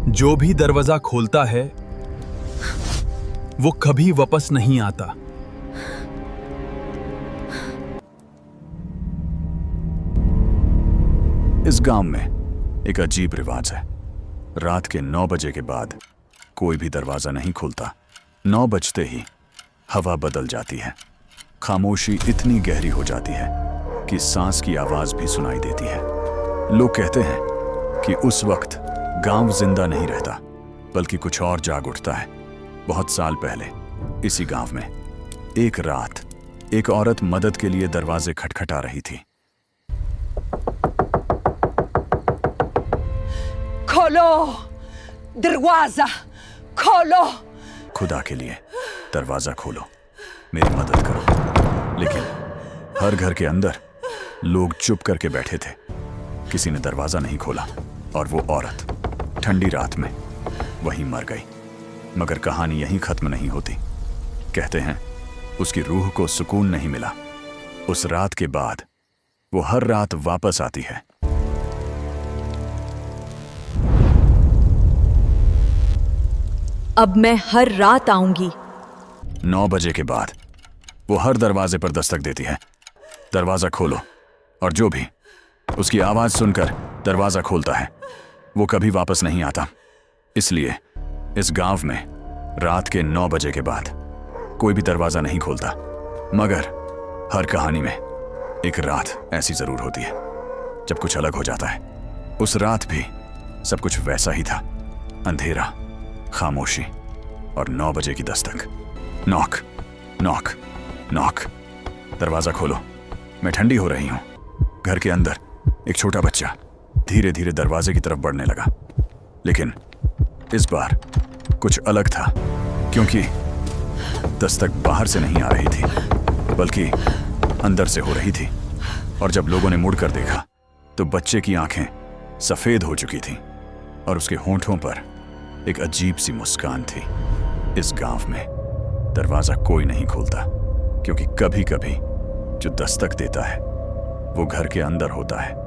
जो भी दरवाजा खोलता है वो कभी वापस नहीं आता। इस गांव में एक अजीब रिवाज है। रात के 9 बजे के बाद कोई भी दरवाजा नहीं खुलता। 9 बजते ही हवा बदल जाती है। खामोशी इतनी गहरी हो जाती है कि सांस की आवाज भी सुनाई देती है। लोग कहते हैं कि उस वक्त गांव जिंदा नहीं रहता, बल्कि कुछ और जाग उठता है। बहुत साल पहले इसी गांव में एक रात एक औरत मदद के लिए दरवाजे खटखटा रही थी। खोलो दरवाजा, खोलो। खुदा के लिए दरवाजा खोलो, मेरी मदद करो। लेकिन हर घर के अंदर लोग चुप करके बैठे थे। किसी ने दरवाजा नहीं खोला और वो औरत ठंडी रात में वहीं मर गई। मगर कहानी यहीं खत्म नहीं होती। कहते हैं उसकी रूह को सुकून नहीं मिला। उस रात के बाद वो हर रात वापस आती है। अब मैं हर रात आऊंगी। 9 बजे के बाद वो हर दरवाजे पर दस्तक देती है। दरवाजा खोलो, और जो भी उसकी आवाज सुनकर दरवाजा खोलता है वो कभी वापस नहीं आता। इसलिए इस गांव में रात के 9 बजे के बाद कोई भी दरवाजा नहीं खोलता। मगर हर कहानी में एक रात ऐसी जरूर होती है जब कुछ अलग हो जाता है। उस रात भी सब कुछ वैसा ही था। अंधेरा, खामोशी और 9 बजे की दस्तक। Knock knock knock. दरवाजा खोलो, मैं ठंडी हो रही हूं। घर के अंदर एक छोटा बच्चा धीरे धीरे दरवाजे की तरफ बढ़ने लगा। लेकिन इस बार कुछ अलग था, क्योंकि दस्तक बाहर से नहीं आ रही थी बल्कि अंदर से हो रही थी। और जब लोगों ने मुड़कर देखा तो बच्चे की आंखें सफेद हो चुकी थीं और उसके होंठों पर एक अजीब सी मुस्कान थी। इस गांव में दरवाजा कोई नहीं खोलता, क्योंकि कभी कभी जो दस्तक देता है वो घर के अंदर होता है।